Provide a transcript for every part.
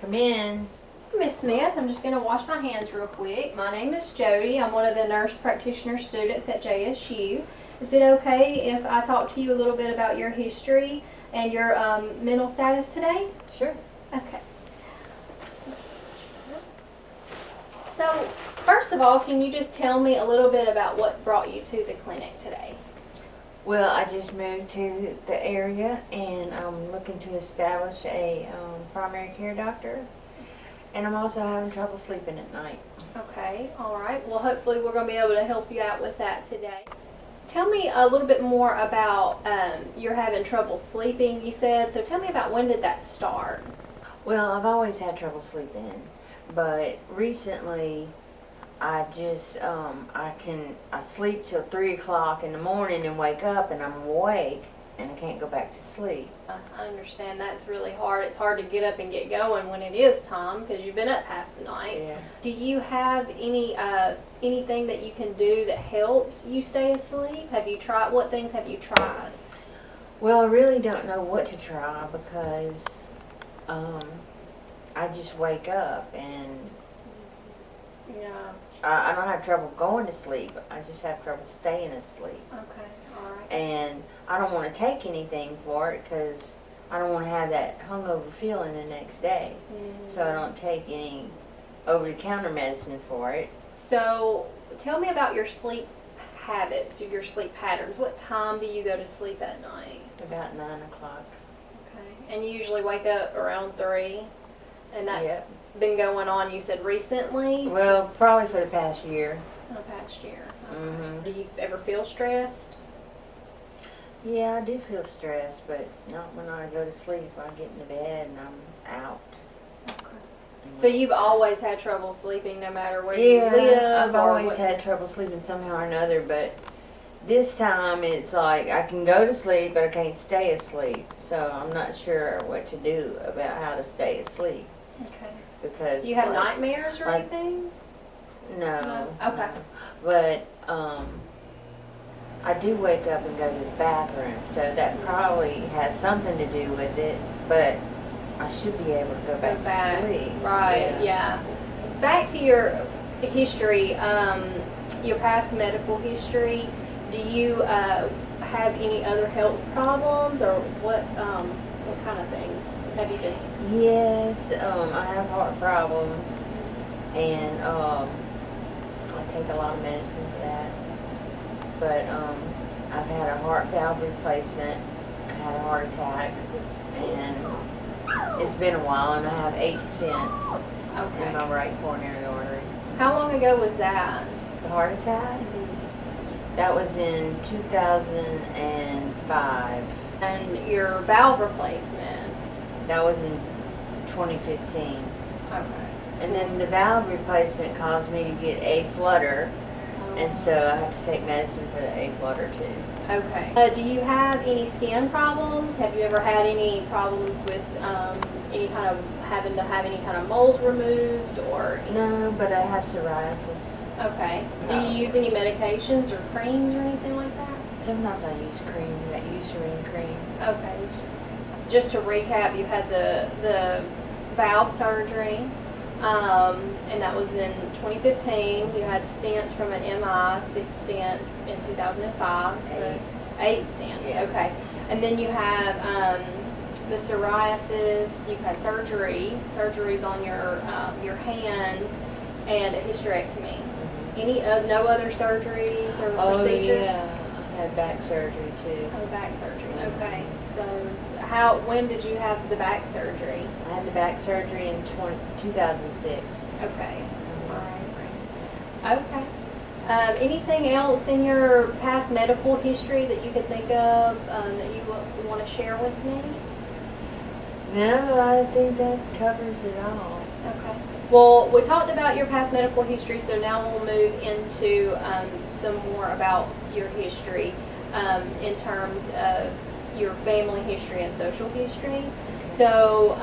Come in. Miss Smith, I'm just going to wash my hands real quick. My name is Jody. I'm one of the nurse practitioner students at JSU. Is it okay if I talk to you a little bit about your history and your mental status today? Sure. Okay. So, first of all, can you just tell me a little bit about what brought you to the clinic today? Well, I just moved to the area and I'm looking to establish a primary care doctor. And I'm also having trouble sleeping at night. Okay, all right. Well, hopefully we're going to be able to help you out with that today. Tell me a little bit more about you're having trouble sleeping, you said. So tell me about when did that start? Well, I've always had trouble sleeping, but recently I just I sleep till 3 o'clock in the morning and wake up and I'm awake and I can't go back to sleep. I understand that's really hard. It's hard to get up and get going when it is time because you've been up half the night. Yeah. Do you have anything that you can do that helps you stay asleep? What things have you tried? Well, I really don't know what to try because I just wake up and Yeah. I don't have trouble going to sleep. I just have trouble staying asleep. Okay. All right. And I don't want to take anything for it because I don't want to have that hungover feeling the next day. So I don't take any over-the-counter medicine for it. So tell me about your sleep habits, your sleep patterns. What time do you go to sleep at night? About 9 o'clock. Okay. And you usually wake up around 3? And that's Yep. been going on, you said, recently? Well, probably for the past year. The past year. Okay. Mhm. Do you ever feel stressed? Yeah, I do feel stressed, but not when I go to sleep. I get into bed and I'm out. Okay. So you've always had trouble sleeping no matter where you live? Yeah, I've or always what- had trouble sleeping somehow or another, but this time it's like I can go to sleep, but I can't stay asleep. So I'm not sure what to do about how to stay asleep Okay. because Do you have like, nightmares or like- anything? No. No? Okay. no. But I do wake up and go to the bathroom, so that probably has something to do with it. But I should be able to go back to sleep. Right, yeah. Back to your history, your past medical history. Do you have any other health problems, or what kind of things have you been through? Yes, I have heart problems, and I take a lot of medicine for that. But I've had a heart valve replacement. I had a heart attack, and it's been a while, and I have 8 stents in my Okay. right coronary artery. How long ago was that? The heart attack? That was in 2005. And your valve replacement? That was in 2015. Okay. And then the valve replacement caused me to get a flutter, and so I have to take medicine for the a flutter too. Okay. Do you have any skin problems? Have you ever had any problems with having to have any kind of moles removed or? No, but I have psoriasis. Okay. Do No. you use any medications or creams or anything like that? Sometimes I use cream, that Eucerin cream. Okay. Just to recap, you had the valve surgery, and that was in 2015. You had stents from an MI, 6 stents in 2005, so 8 stents. Yes. Okay. And then you have the psoriasis. You've had surgeries on your hand, and a hysterectomy. Any no other surgeries or procedures? Oh yeah, I had back surgery too. Oh, back surgery. Okay. So, when did you have the back surgery? I had the back surgery in 2006. Okay. All right. Okay. Anything else in your past medical history that you could think of that you want to share with me? No, I think that covers it all. Okay. Well, we talked about your past medical history, so now we'll move into some more about your history in terms of your family history and social history. So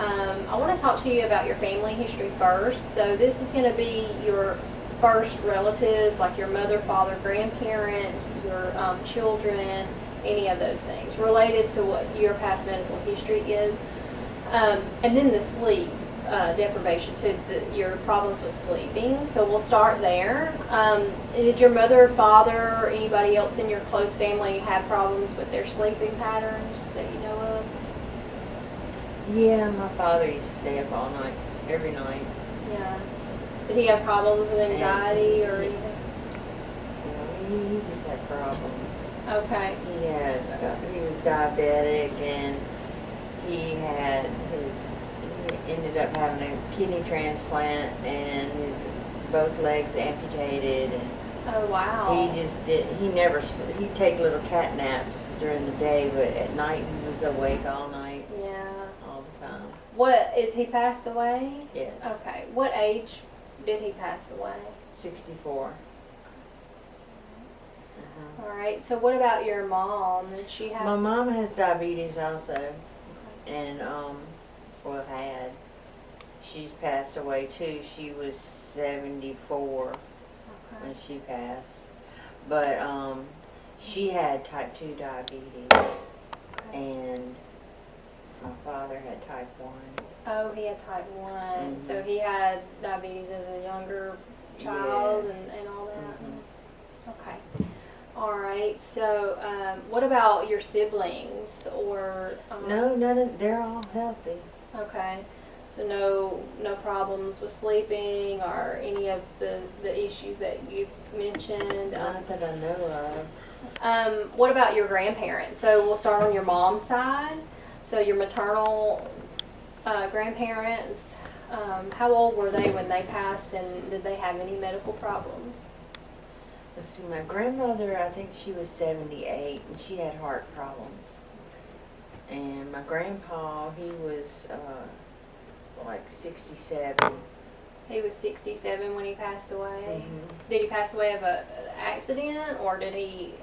I want to talk to you about your family history first. So this is going to be your first relatives, like your mother, father, grandparents, your children, any of those things related to what your past medical history is. And then the sleep. deprivation to your problems with sleeping. So we'll start there. Did your mother, father, or anybody else in your close family have problems with their sleeping patterns that you know of? Yeah, my father used to stay up all night, every night. Yeah. Did he have problems with anxiety or he- anything? He just had problems. Okay. He was diabetic, and he ended up having a kidney transplant, and his both legs amputated, and Oh, wow. he'd take little cat naps during the day, but at night he was awake all night, Yeah. all the time. What, is he passed away? Yes. Okay. What age did he pass away? 64. All right. So what about your mom? Did she have? My mom has diabetes also, and had. She's passed away too. She was 74 Okay. when she passed, but she had type 2 diabetes, and my father had type 1. Oh, he had type 1. Mhm. So he had diabetes as a younger child and all that. Mhm. Okay. All right. So what about your siblings or? No, they're all healthy. Okay. So no problems with sleeping or any of the issues that you've mentioned. Not that I know of. What about your grandparents? So we'll start on your mom's side. So your maternal grandparents, how old were they when they passed, and did they have any medical problems? Let's see, my grandmother, I think she was 78, and she had heart problems. And my grandpa, he was like 67. He was 67 when he passed away. Mhm. Did he pass away of an accident, or did he?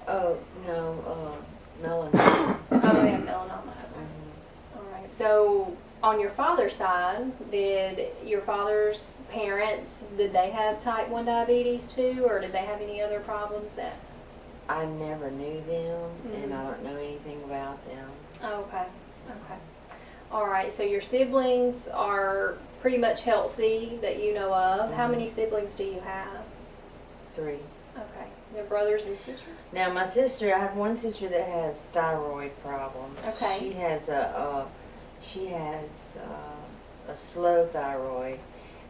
Oh, no, melanoma. Oh, he had melanoma. Mhm. All right. So on your father's side, did your father's parents, did they have type 1 diabetes too, or did they have any other problems that? I never knew them, and Mhm. I don't know anything about them. Oh, okay. Okay. All right. So your siblings are pretty much healthy that you know of. How Mhm. many siblings do you have? 3. Okay. Your brothers and sisters? Now, I have one sister that has thyroid problems. Okay. She has a slow thyroid,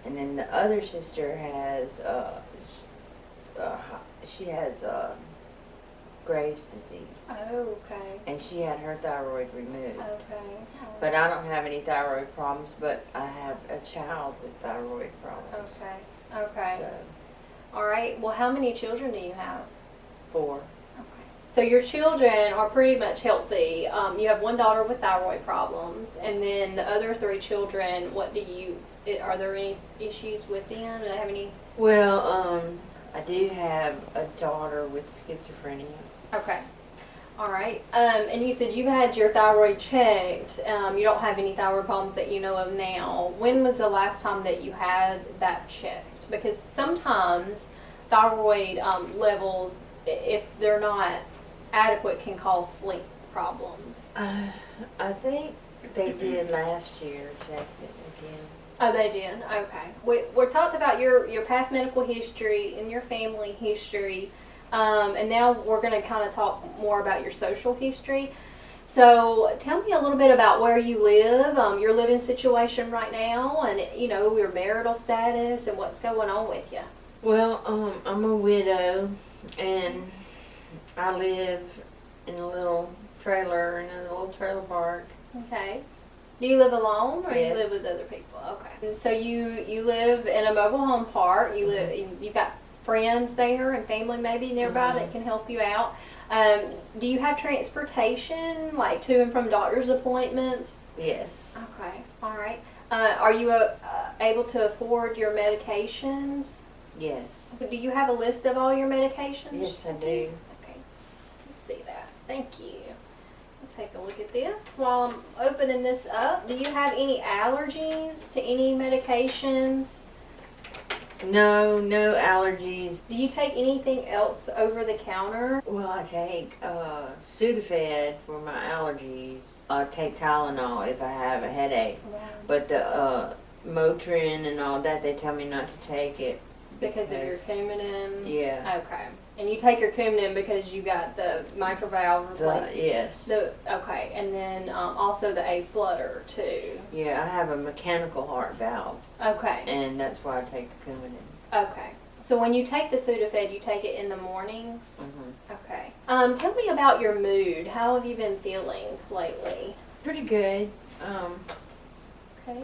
and then the other sister has she has Graves' disease, Oh, okay. and she had her thyroid removed. Okay. But I don't have any thyroid problems, but I have a child with thyroid problems. Okay. Okay. So, All right. Well, how many children do you have? 4. Okay. So your children are pretty much healthy. You have one daughter with thyroid problems, and then the other 3 children. Are there any issues with them? Do they have any? Well, I do have a daughter with schizophrenia. Okay. All right. And you said you've had your thyroid checked. You don't have any thyroid problems that you know of now. When was the last time that you had that checked? Because sometimes thyroid levels, if they're not adequate, can cause sleep problems. I think they did last year, checked it again. Oh, they did? Okay. We talked about your past medical history and your family history, and now we're going to kind of talk more about your social history. So tell me a little bit about where you live, your living situation right now, and your marital status and what's going on with you. Well, I'm a widow, and I live in a little trailer, in a little trailer park. Okay. Do you live alone, or Yes. you live with other people? Okay. So you live in a mobile home park. You've got friends there and family maybe nearby that can help you out. Do you have transportation, like to and from doctor's appointments? Yes. Okay. All right. Are you able to afford your medications? Yes. Do you have a list of all your medications? Yes, I do. Okay. Let's see that. Thank you. Take a look at this while I'm opening this up. Do you have any allergies to any medications? No allergies. Do you take anything else over the counter? Well, I take Sudafed for my allergies. I take Tylenol if I have a headache. Wow. But the Motrin and all that, they tell me not to take it. Because of your Coumadin? Yeah. Okay. And you take your Coumadin because you got the mitral valve replacement? Yes. Okay. And then also the A flutter too? Yeah, I have a mechanical heart valve. Okay. And that's why I take the Coumadin. Okay. So when you take the Sudafed, you take it in the mornings? Mm-hmm. Okay. Tell me about your mood. How have you been feeling lately? Pretty good. Okay.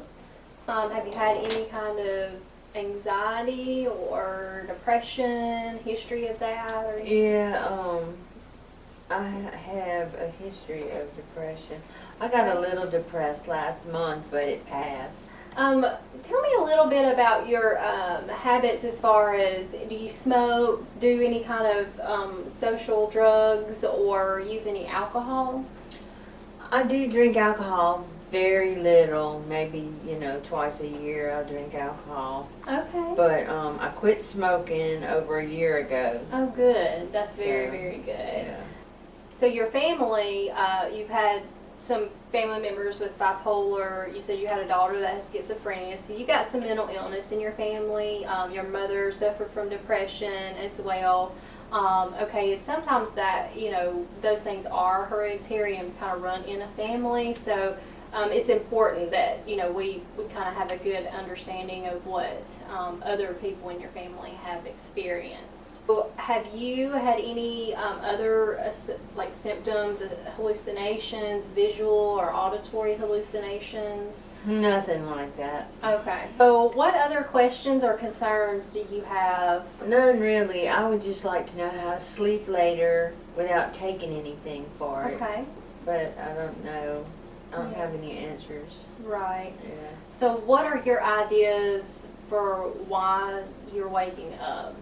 Have you had any kind of anxiety or depression, history of that? Or Yeah, I have a history of depression. I got a little depressed last month, but it passed. Tell me a little bit about your habits as far as, do you smoke, do any kind of social drugs, or use any alcohol? I do drink alcohol, very little, maybe, twice a year I'll drink alcohol. Okay. But I quit smoking over a year ago. Oh, good. That's very, So, very good. Yeah. So your family, you've had some family members with bipolar. You said you had a daughter that has schizophrenia. So you got some mental illness in your family. Your mother suffered from depression as well. Okay, it's sometimes that, those things are hereditary and kind of run in a family. So it's important that, we kind of have a good understanding of what other people in your family have experienced. So have you had any other symptoms, hallucinations, visual or auditory hallucinations? Nothing like that. Okay. So what other questions or concerns do you have? None really. I would just like to know how to sleep later without taking anything for it. Okay. But I don't know. I don't Yeah. have any answers. Right. Yeah. So what are your ideas for why you're waking up,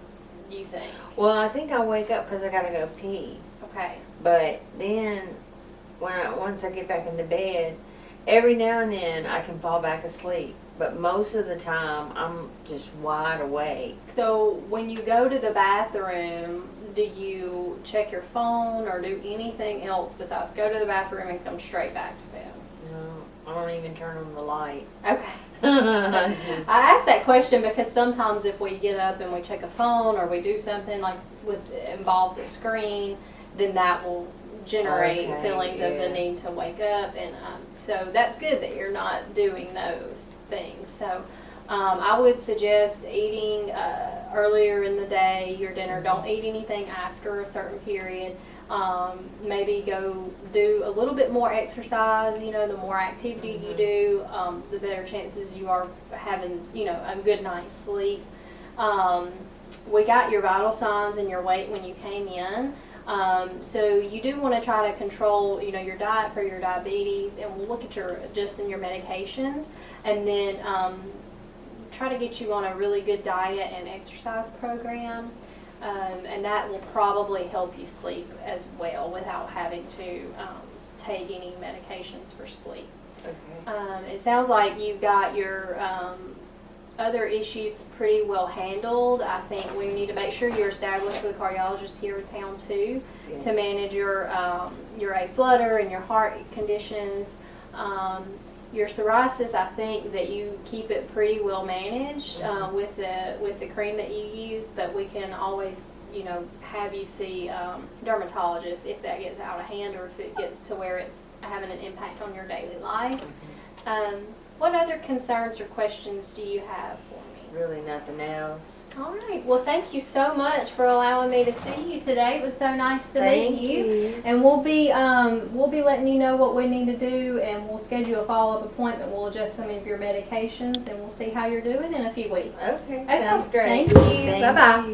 do you think? Well, I think I wake up because I gotta go pee. Okay. But then, once I get back into bed, every now and then I can fall back asleep. But most of the time, I'm just wide awake. So when you go to the bathroom, do you check your phone or do anything else besides go to the bathroom and come straight back to bed? No, I don't even turn on the light. Okay. I I ask that question because sometimes if we get up and we check a phone or we do something involves a screen, then that will generate Okay, feelings of the yeah. need to wake up, and so that's good that you're not doing those things. So I would suggest eating earlier in the day, your dinner. Don't eat anything after a certain period. Maybe go do a little bit more exercise. The more activity you do, the better chances you are having, a good night's sleep. We got your vital signs and your weight when you came in. So you do want to try to control, your diet for your diabetes, and we'll look at adjusting your medications, and then try to get you on a really good diet and exercise program. And that will probably help you sleep as well without having to take any medications for sleep. Okay. It sounds like you've got your other issues pretty well handled. I think we need to make sure you're established with a cardiologist here in town too, Yes. to manage your A flutter and your heart conditions. Your psoriasis, I think that you keep it pretty well managed with the cream that you use, but we can always, have you see dermatologists if that gets out of hand or if it gets to where it's having an impact on your daily life. What other concerns or questions do you have for me? Really nothing else. All right. Well, thank you so much for allowing me to see you today. It was so nice to meet you. And we'll be letting you know what we need to do, and we'll schedule a follow-up appointment. We'll adjust some of your medications, and we'll see how you're doing in a few weeks. Okay, sounds great. Thank you. Bye-bye.